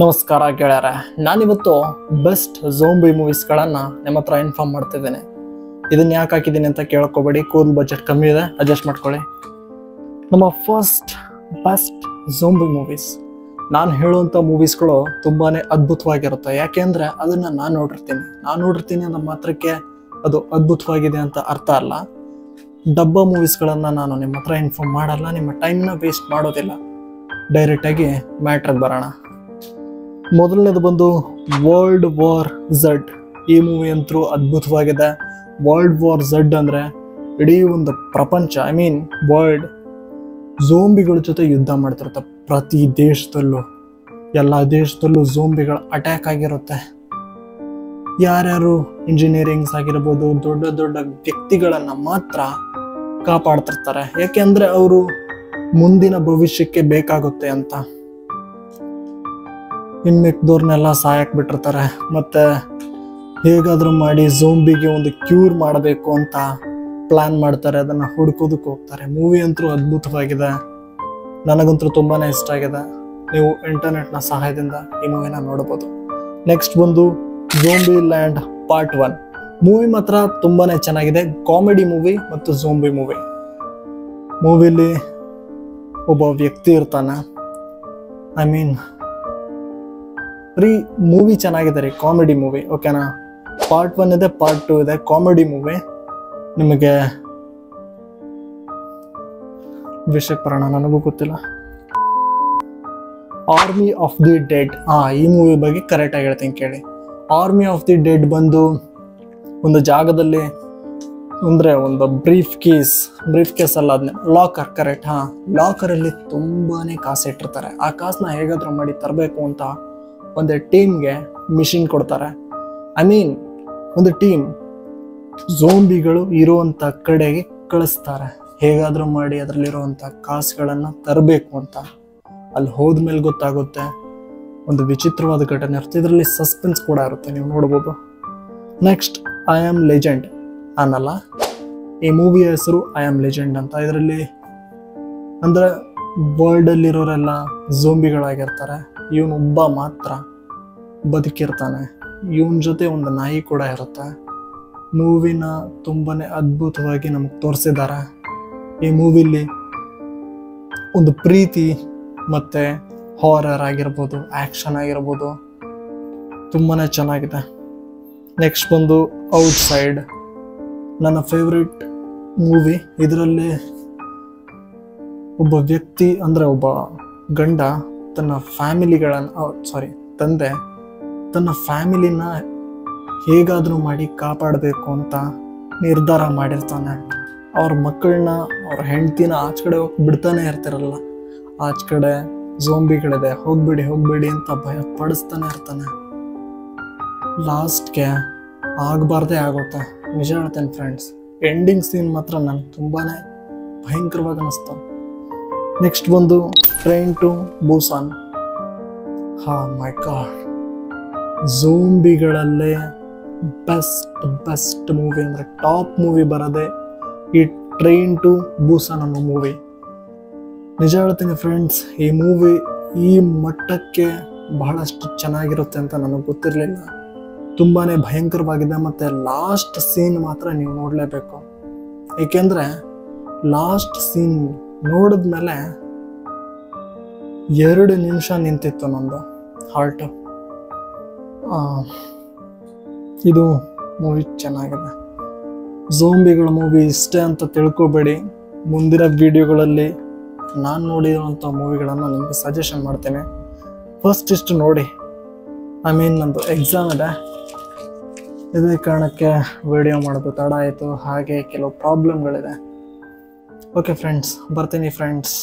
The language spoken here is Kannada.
ನಮಸ್ಕಾರ ಗೆಳೆಯರೆ, ನಾನಿವತ್ತು ಬೆಸ್ಟ್ ಝೋಂಬಿ ಮೂವೀಸ್ಗಳನ್ನು ನಿಮ್ಮ ಹತ್ರ ಇನ್ಫಾರ್ಮ್ ಮಾಡ್ತಿದ್ದೇನೆ. ಇದನ್ನ ಯಾಕೆ ಹಾಕಿದ್ದೀನಿ ಅಂತ ಕೇಳ್ಕೊಬೇಡಿ, ಕೂಲ್ ಬಜೆಟ್ ಕಮ್ಮಿ ಇದೆ, ಅಡ್ಜಸ್ಟ್ ಮಾಡ್ಕೊಳ್ಳಿ. ನಮ್ಮ ಫಸ್ಟ್ ಬೆಸ್ಟ್ ಝೋಂಬಿ ಮೂವೀಸ್, ನಾನು ಹೇಳುವಂಥ ಮೂವೀಸ್ಗಳು ತುಂಬಾ ಅದ್ಭುತವಾಗಿರುತ್ತೆ. ಯಾಕೆಂದರೆ ಅದನ್ನು ನಾನು ನೋಡಿರ್ತೀನಿ ಅನ್ನೋ ಮಾತ್ರಕ್ಕೆ ಅದು ಅದ್ಭುತವಾಗಿದೆ ಅಂತ ಅರ್ಥ ಅಲ್ಲ. ಡಬ್ಬ ಮೂವೀಸ್ಗಳನ್ನು ನಾನು ನಿಮ್ಮ ಹತ್ರ ಇನ್ಫಾರ್ಮ್ ಮಾಡಲ್ಲ, ನಿಮ್ಮ ಟೈಮ್ನ ವೇಸ್ಟ್ ಮಾಡೋದಿಲ್ಲ. ಡೈರೆಕ್ಟಾಗಿ ಮ್ಯಾಟ್ರಿಗೆ ಬರೋಣ. ಮೊದಲನೇದು ಬಂದು ವರ್ಲ್ಡ್ ವಾರ್ ಝಡ್. ಈ ಮೂವಿ ಅಂತೂ ಅದ್ಭುತವಾಗಿದೆ. ವರ್ಲ್ಡ್ ವಾರ್ ಝಡ್ ಅಂದರೆ ಇಡೀ ಒಂದು ಪ್ರಪಂಚ, ವರ್ಲ್ಡ್ ಝೋಂಬಿಗಳ ಜೊತೆ ಯುದ್ಧ ಮಾಡ್ತಿರುತ್ತೆ. ಪ್ರತಿ ದೇಶದಲ್ಲೂ, ಎಲ್ಲ ದೇಶದಲ್ಲೂ ಝೋಂಬಿಗಳ ಅಟ್ಯಾಕ್ ಆಗಿರುತ್ತೆ. ಯಾರ್ಯಾರು ಇಂಜಿನಿಯರಿಂಗ್ಸ್ ಆಗಿರ್ಬೋದು, ದೊಡ್ಡ ದೊಡ್ಡ ವ್ಯಕ್ತಿಗಳನ್ನು ಮಾತ್ರ ಕಾಪಾಡ್ತಿರ್ತಾರೆ. ಯಾಕೆಂದರೆ ಅವರು ಮುಂದಿನ ಭವಿಷ್ಯಕ್ಕೆ ಬೇಕಾಗುತ್ತೆ ಅಂತ. ಇನ್ಮಿಕ್ದವ್ರನ್ನೆಲ್ಲ ಸಾಯಕ್ ಬಿಟ್ಟಿರ್ತಾರೆ. ಮತ್ತೆ ಹೇಗಾದ್ರೂ ಮಾಡಿ ಝೋಂಬಿಗೆ ಒಂದು ಕ್ಯೂರ್ ಮಾಡಬೇಕು ಅಂತ ಪ್ಲಾನ್ ಮಾಡ್ತಾರೆ. ಅದನ್ನ ಹುಡ್ಕೋದಕ್ಕೆ ಹೋಗ್ತಾರೆ. ಮೂವಿ ಅಂತೂ ಅದ್ಭುತವಾಗಿದೆ, ನನಗಂತೂ ತುಂಬಾನೇ ಇಷ್ಟ ಆಗಿದೆ. ನೀವು ಇಂಟರ್ನೆಟ್ನ ಸಹಾಯದಿಂದ ಈ ಮೂವಿನ ನೋಡಬಹುದು. ನೆಕ್ಸ್ಟ್ ಬಂದು ಝೋಂಬಿ ಲ್ಯಾಂಡ್ ಪಾರ್ಟ್ 1. ಮೂವಿ ಮಾತ್ರ ತುಂಬಾನೇ ಚೆನ್ನಾಗಿದೆ. ಕಾಮಿಡಿ ಮೂವಿ ಮತ್ತು ಝೋಂಬಿ ಮೂವಿ. ಮೂವಿಲಿ ಒಬ್ಬ ವ್ಯಕ್ತಿ ಇರ್ತಾನೆ. ಮೂವಿ ಚೆನ್ನಾಗಿದೆ ರೀ, ಕಾಮಿಡಿ ಮೂವಿ. ಓಕೆನಾ? ಪಾರ್ಟ್ 1 ಇದೆ, ಪಾರ್ಟ್ 2 ಇದೆ. Comedy movie. ನಿಮಗೆ ವಿಷಯ ಬರೋಣ, ನನಗೂ ಗೊತ್ತಿಲ್ಲ. Army of the dead. ಈ ಮೂವಿ ಬಗ್ಗೆ ಕರೆಕ್ಟಾಗಿ ಹೇಳ್ತೀನಿ ಕೇಳಿ. ಆರ್ಮಿ ಆಫ್ ದಿ ಡೆಡ್ ಬಂದು ಒಂದು ಜಾಗದಲ್ಲಿ, ಅಂದರೆ ಒಂದು ಬ್ರೀಫ್ ಕೇಸ್ ಅಲ್ಲ, ಅದನ್ನೇ ಲಾಕರ್. ಕರೆಕ್ಟ್. ಲಾಕರಲ್ಲಿ ತುಂಬಾನೇ ಕಾಸು ಇಟ್ಟಿರ್ತಾರೆ. ಆ ಕಾಸನ್ನ ಹೇಗಾದ್ರೂ ಮಾಡಿ ತರಬೇಕು ಅಂತ ಒಂದು ಟೀಮ್ಗೆ ಮಿಷನ್ ಕೊಡ್ತಾರೆ. ಒಂದು ಟೀಮ್ ಝೋಂಬಿಗಳು ಇರುವಂತ ಕಡೆಗೆ ಕಳಿಸ್ತಾರೆ. ಹೇಗಾದ್ರೂ ಮಾಡಿ ಅದರಲ್ಲಿರುವಂತ ಕಾಸುಗಳನ್ನ ತರಬೇಕು ಅಂತ. ಅಲ್ಲಿ ಹೋದ್ಮೇಲೆ ಗೊತ್ತಾಗುತ್ತೆ ಒಂದು ವಿಚಿತ್ರವಾದ ಘಟನೆ ಇರುತ್ತೆ. ಇದರಲ್ಲಿ ಸಸ್ಪೆನ್ಸ್ ಕೂಡ ಇರುತ್ತೆ, ನೀವು ನೋಡ್ಬೋದು. ನೆಕ್ಸ್ಟ್ ಐ ಆಮ್ ಲೆಜೆಂಡ್ ಅನ್ನಲ್ಲ, ಈ ಮೂವಿಯ ಹೆಸರು ಐ ಆಮ್ ಲೆಜೆಂಡ್ ಅಂತ. ಇದರಲ್ಲಿ ಅಂದ್ರೆ ವರ್ಲ್ಡ್ ಅಲ್ಲಿರೋರೆಲ್ಲ ಝೋಂಬಿಗಳಾಗಿರ್ತಾರೆ. ಇವನೊಬ್ಬ ಮಾತ್ರ ಬದುಕಿರ್ತಾನೆ. ಇವನ್ ಜೊತೆ ಒಂದು ನಾಯಿ ಕೂಡ ಇರುತ್ತೆ. ಮೂವಿನ ತುಂಬಾನೇ ಅದ್ಭುತವಾಗಿ ನಮಗೆ ತೋರಿಸಿದ್ದಾರೆ. ಈ ಮೂವಿಲಿ ಒಂದು ಪ್ರೀತಿ ಮತ್ತೆ ಹಾರರ್ ಆಗಿರ್ಬೋದು, ಆಕ್ಷನ್ ಆಗಿರ್ಬೋದು, ತುಂಬಾನೇ ಚೆನ್ನಾಗಿದೆ. ನೆಕ್ಸ್ಟ್ ಬಂದು ಔಟ್ ಸೈಡ್, ನನ್ನ ಫೇವ್ರೆಟ್ ಮೂವಿ. ಇದರಲ್ಲಿ ಒಬ್ಬ ವ್ಯಕ್ತಿ, ಅಂದರೆ ಒಬ್ಬ ಗಂಡ ತಂದೆ ತನ್ನ ಫ್ಯಾಮಿಲಿನ ಹೇಗಾದ್ರೂ ಮಾಡಿ ಕಾಪಾಡಬೇಕು ಅಂತ ನಿರ್ಧಾರ ಮಾಡಿರ್ತಾನೆ. ಅವ್ರ ಮಕ್ಕಳನ್ನ, ಅವ್ರ ಹೆಂಡತಿನ ಆಚೆ ಕಡೆ ಹೋಗಿ ಬಿಡ್ತಾನೆ ಇರ್ತಿರಲ್ಲ. ಆಚೆ ಕಡೆ ಝೋಂಬಿಗಳಿದೆ, ಹೋಗ್ಬೇಡಿ ಅಂತ ಭಯ ಪಡಿಸ್ತಾನೆ ಇರ್ತಾನೆ. ಲಾಸ್ಟ್ಗೆ ಆಗಬಾರ್ದೇ ಆಗುತ್ತೆ. ನಿಜ ಹೇಳ್ತೇನೆ ಫ್ರೆಂಡ್ಸ್, ಎಂಡಿಂಗ್ ಸೀನ್ ಮಾತ್ರ ನನಗೆ ತುಂಬಾನೇ ಭಯಂಕರವಾಗಿ ಅನ್ನಿಸ್ತು. ನೆಕ್ಸ್ಟ್ ಬಂದು train to Busan. My god, ಝೋಂಬಿಗಳಲ್ಲೇ ಬೆಸ್ಟ್ ಮೂವಿ ಅಂದರೆ ಟಾಪ್ ಮೂವಿ ಬರೋದೆ ಈ ಟ್ರೈನ್ ಟು ಬೂಸಾನ್ ಅನ್ನೋ ಮೂವಿ. ನಿಜ ಹೇಳ್ತೀನಿ ಫ್ರೆಂಡ್ಸ್, ಈ ಮೂವಿ ಈ ಮಟ್ಟಕ್ಕೆ ಬಹಳಷ್ಟು ಚೆನ್ನಾಗಿರುತ್ತೆ ಅಂತ ನನಗೆ ಗೊತ್ತಿರಲಿಲ್ಲ. ತುಂಬಾನೇ ಭಯಂಕರವಾಗಿದೆ. ಮತ್ತು ಲಾಸ್ಟ್ ಸೀನ್ ಮಾತ್ರ ನೀವು ನೋಡಲೇಬೇಕು. ಏಕೆಂದರೆ ಲಾಸ್ಟ್ ಸೀನ್ ನೋಡಿದ್ಮೇಲೆ 2 ನಿಮಿಷ ನಿಂತಿತ್ತು ನಂದು ಹಾರ್ಟು. ಇದು ಮೂವಿ ಚೆನ್ನಾಗಿದೆ. ಝೋಂಬಿಗಳ ಮೂವಿ ಇಷ್ಟೇ ಅಂತ ತಿಳ್ಕೊಬೇಡಿ. ಮುಂದಿನ ವಿಡಿಯೋಗಳಲ್ಲಿ ನಾನು ನೋಡಿರುವಂಥ ಮೂವಿಗಳನ್ನು ನಿಮಗೆ ಸಜೆಷನ್ ಮಾಡ್ತೇನೆ. ಫಸ್ಟ್ ಇಷ್ಟು ನೋಡಿ. ನಂದು ಎಕ್ಸಾಮ್ ಇದೆ, ಇದೇ ಕಾರಣಕ್ಕೆ ವಿಡಿಯೋ ಮಾಡೋದು ತಡ ಆಯಿತು. ಹಾಗೆ ಕೆಲವು ಪ್ರಾಬ್ಲಮ್ಗಳಿದೆ. ಓಕೆ ಫ್ರೆಂಡ್ಸ್, ಬರ್ತೀನಿ ಫ್ರೆಂಡ್ಸ್.